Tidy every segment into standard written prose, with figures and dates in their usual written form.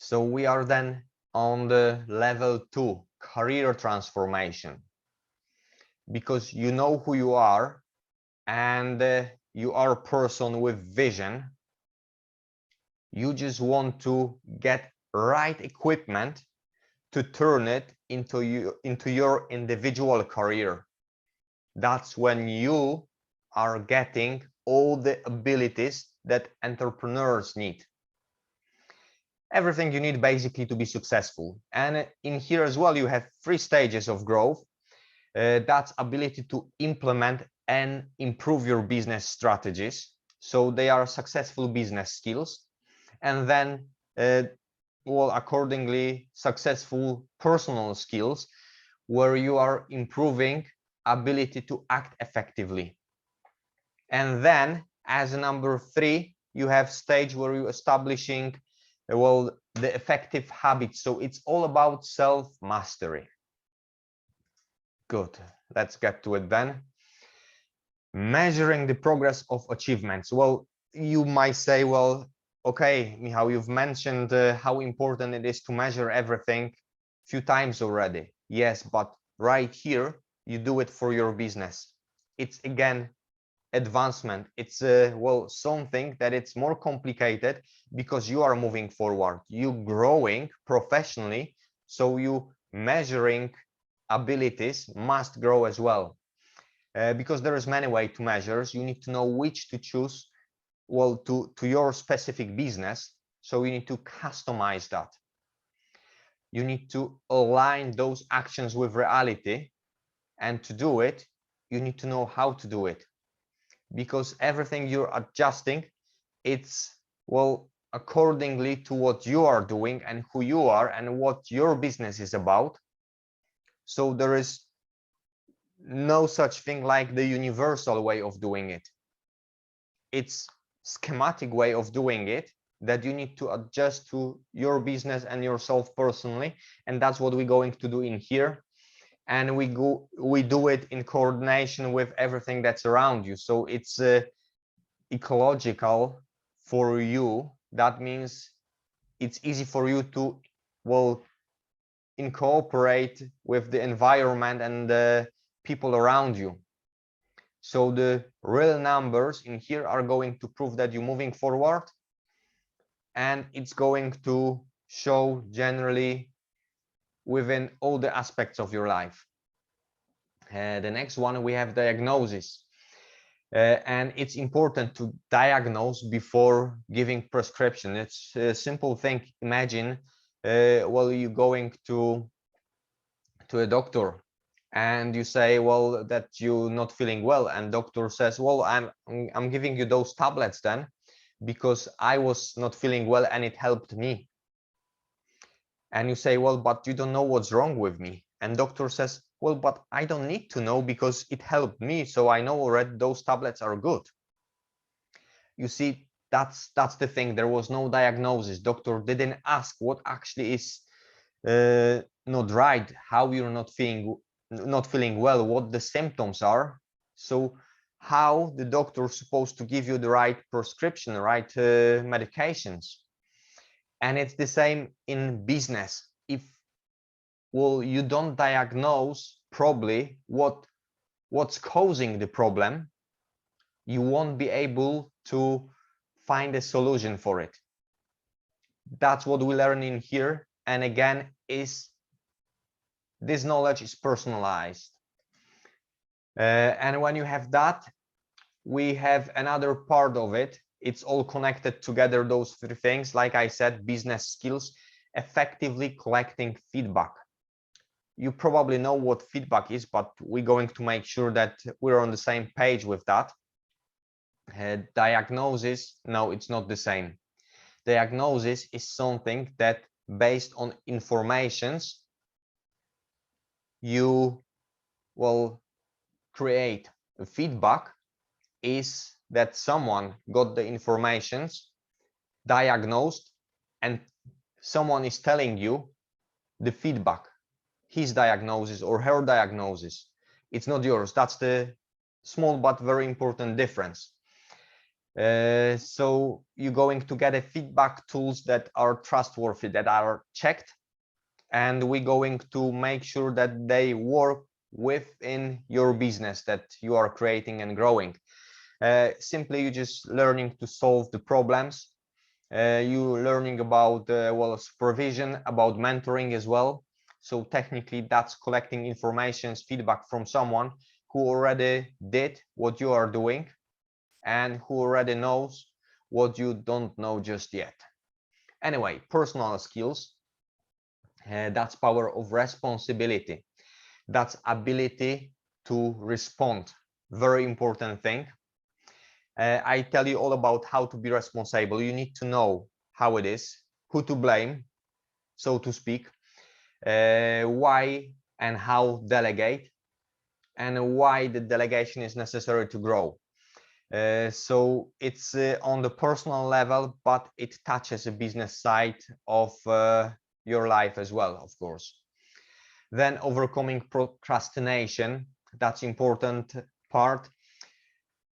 So we are then on the level 2, career transformation, because you know who you are and you are a person with vision. You just want to get right equipment to turn it into your individual career. That's when you are getting all the abilities that entrepreneurs need. Everything you need basically to be successful. And in here as well, you have 3 stages of growth. That's ability to implement and improve your business strategies. So they are successful business skills. And then, well, accordingly, successful personal skills, where you are improving ability to act effectively. And then as number 3, you have stage where you're establishing, well, the effective habits. So it's all about self-mastery. Good. Let's get to it then. Measuring the progress of achievements. Well, you might say, well, okay, Michal, you've mentioned how important it is to measure everything a few times already. Yes, but right here, you do it for your business. It's again advancement. It's well, something that it's more complicated because you are moving forward, you growing professionally, so you measuring abilities must grow as well, because there is many ways to measure. You need to know which to choose, well, to your specific business. So you need to customize that. You need to align those actions with reality, and to do it, you need to know how to do it, because everything you're adjusting, it's, well, accordingly to what you are doing and who you are and what your business is about. So there is no such thing like the universal way of doing it. It's schematic way of doing it that you need to adjust to your business and yourself personally, and that's what we're going to do in here. And we do it in coordination with everything that's around you. So it's ecological for you. That means it's easy for you to, well, incorporate with the environment and the people around you. So the real numbers in here are going to prove that you're moving forward, and it's going to show generally within all the aspects of your life. The next one, we have diagnosis. And it's important to diagnose before giving prescription. It's a simple thing. Imagine, well, you're going to a doctor and you say, well, that you're not feeling well, and doctor says, well, I'm giving you those tablets then because I was not feeling well and it helped me. And you say, well, but you don't know what's wrong with me. And doctor says, well, but I don't need to know because it helped me, so I know already those tablets are good. You see, that's the thing. There was no diagnosis. Doctor didn't ask what actually is not right, how you're not feeling well, what the symptoms are. So how the doctor is supposed to give you the right prescription, right medications. And it's the same in business. If, well, you don't diagnose probably what's causing the problem, you won't be able to find a solution for it. That's what we learn in here. And again, is this knowledge is personalized. And when you have that, we have another part of it. It's all connected together, those 3 things. Like I said, business skills, effectively collecting feedback. You probably know what feedback is, but we're going to make sure that we're on the same page with that. Diagnosis, no, it's not the same. Diagnosis is something that, based on informations, you will create. Feedback is that someone got the informations, diagnosed, and someone is telling you the feedback, his diagnosis or her diagnosis. It's not yours. That's the small but very important difference. So you're going to get a feedback tools that are trustworthy, that are checked, and we're going to make sure that they work within your business that you are creating and growing. Simply, you're just learning to solve the problems. You're learning about well, supervision, about mentoring as well. So technically, that's collecting information, feedback from someone who already did what you are doing and who already knows what you don't know just yet. Anyway, personal skills, that's power of responsibility. That's ability to respond. Very important thing. I tell you all about how to be responsible. You need to know how it is, who to blame, so to speak, why and how delegate, and why the delegation is necessary to grow. So it's on the personal level, but it touches a business side of your life as well, of course. Then overcoming procrastination, that's important part.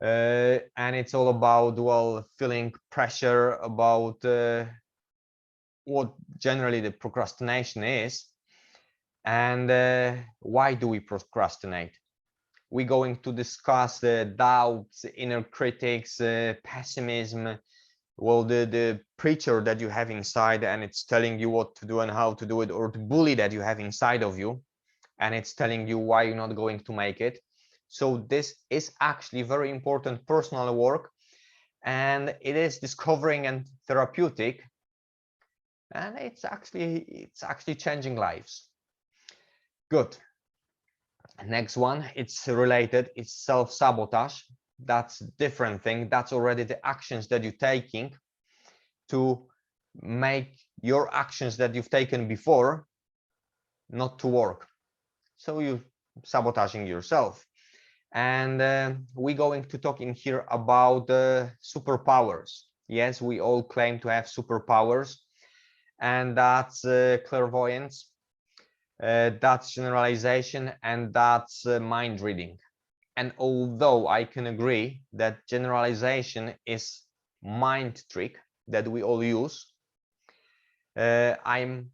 And it's all about, well, feeling pressure about what generally the procrastination is, and why do we procrastinate. We're going to discuss doubts, inner critics, pessimism, well, the preacher that you have inside and it's telling you what to do and how to do it, or the bully that you have inside of you and it's telling you why you're not going to make it. So this is actually very important personal work, and it is discovering and therapeutic, and it's actually changing lives. Good. Next one, it's related, it's self-sabotage. That's a different thing. That's already the actions that you're taking to make your actions that you've taken before not to work. So you're sabotaging yourself. And we're going to talk in here about superpowers. Yes, we all claim to have superpowers, and that's clairvoyance, that's generalization, and that's mind reading. And although I can agree that generalization is mind trick that we all use, I'm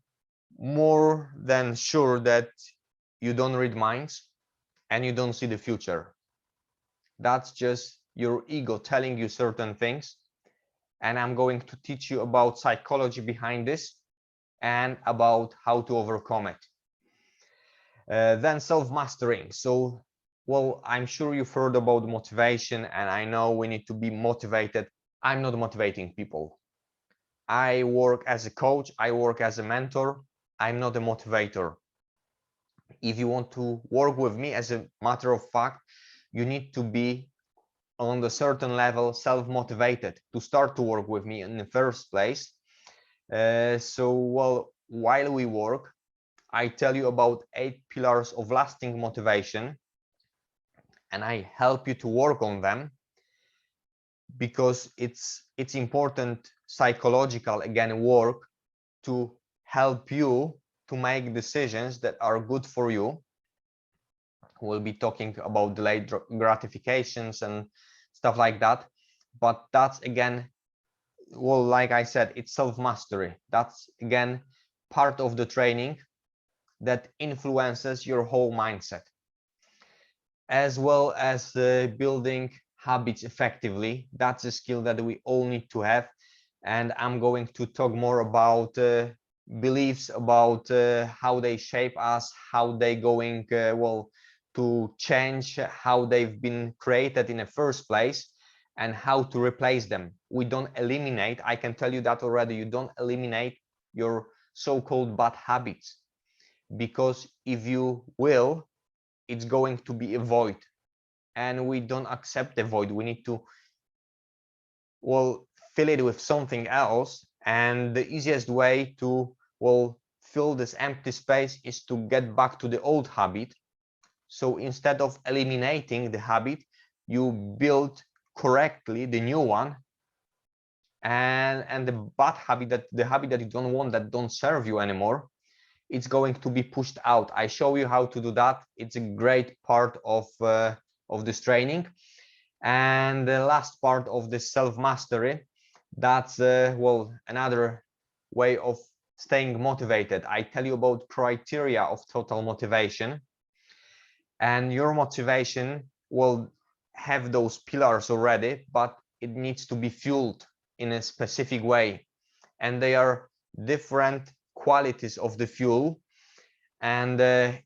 more than sure that you don't read minds and you don't see the future. That's just your ego telling you certain things. And I'm going to teach you about psychology behind this and about how to overcome it. Then self-mastering. So, well, I'm sure you've heard about motivation, and I know we need to be motivated. I'm not motivating people. I work as a coach, I work as a mentor. I'm not a motivator. If you want to work with me, as a matter of fact, you need to be on the certain level self-motivated to start to work with me in the first place. So, well, while we work, I tell you about 8 pillars of lasting motivation, and I help you to work on them because it's important psychological, again, work to help you to make decisions that are good for you. We'll be talking about delayed gratifications and stuff like that, but that's, again, well, like I said, it's self-mastery. That's, again, part of the training that influences your whole mindset, as well as building habits effectively. That's a skill that we all need to have, and I'm going to talk more about beliefs, about how they shape us, how they going well, to change, how they've been created in the first place, and how to replace them. We don't eliminate, I can tell you that already, you don't eliminate your so-called bad habits, because if you will, it's going to be a void, and we don't accept the void. We need to, well, fill it with something else, and the easiest way to, well, fill this empty space is to get back to the old habit. So instead of eliminating the habit, you build correctly the new one, and the bad habit, that the habit that you don't want, that don't serve you anymore, it's going to be pushed out. I show you how to do that. It's a great part of this training. And the last part of this self-mastery, that's well, another way of staying motivated. I tell you about criteria of total motivation, and your motivation will have those pillars already, but it needs to be fueled in a specific way, and they are different qualities of the fuel. And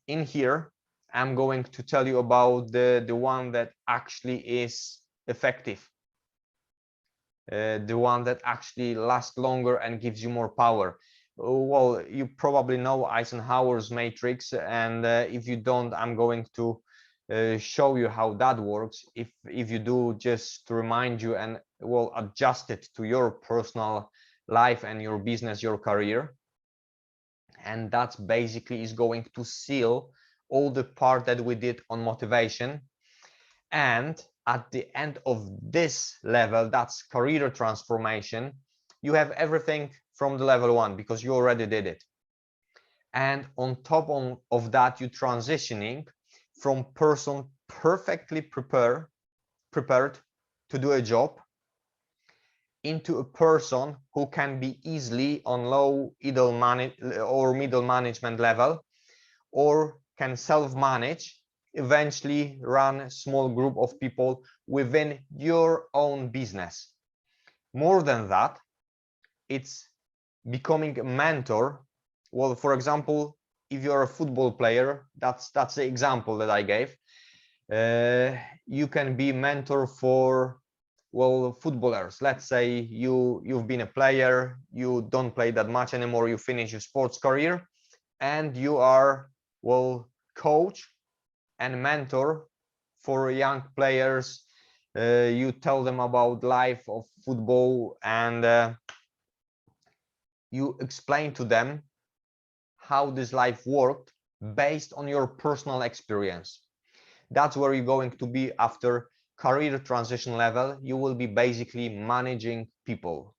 in here I'm going to tell you about the one that actually is effective, the one that actually lasts longer and gives you more power. Well, you probably know Eisenhower's matrix, and if you don't, I'm going to show you how that works. If you do, just to remind you and well, adjust it to your personal life and your business, your career. And that's basically is going to seal all the part that we did on motivation. And at the end of this level, that's career transformation, you have everything from the level 1 because you already did it. And on top of that, you're transitioning from person perfectly prepared to do a job into a person who can be easily on low or middle management level, or can self-manage, eventually run a small group of people within your own business. More than that, it's becoming a mentor. Well, for example, if you're a football player, that's the example that I gave. You can be mentor for, well, footballers. Let's say you've been a player, you don't play that much anymore, you finish your sports career, and you are, well, coach and mentor for young players. You tell them about life of football, and you explain to them how this life worked based on your personal experience. That's where you're going to be after career transition level. You will be basically managing people,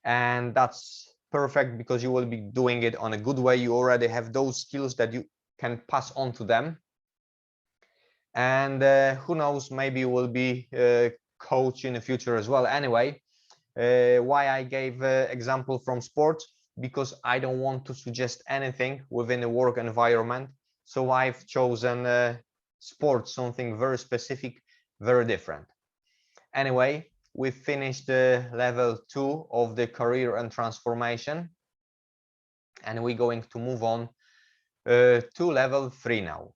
and that's perfect because you will be doing it on a good way. You already have those skills that you can pass on to them, and who knows, maybe you will be a coach in the future as well. Anyway, why I gave example from sports, because I don't want to suggest anything within the work environment, so I've chosen sports, something very specific, very different. Anyway, we finished level 2 of the career and transformation, and we're going to move on to level 3 now.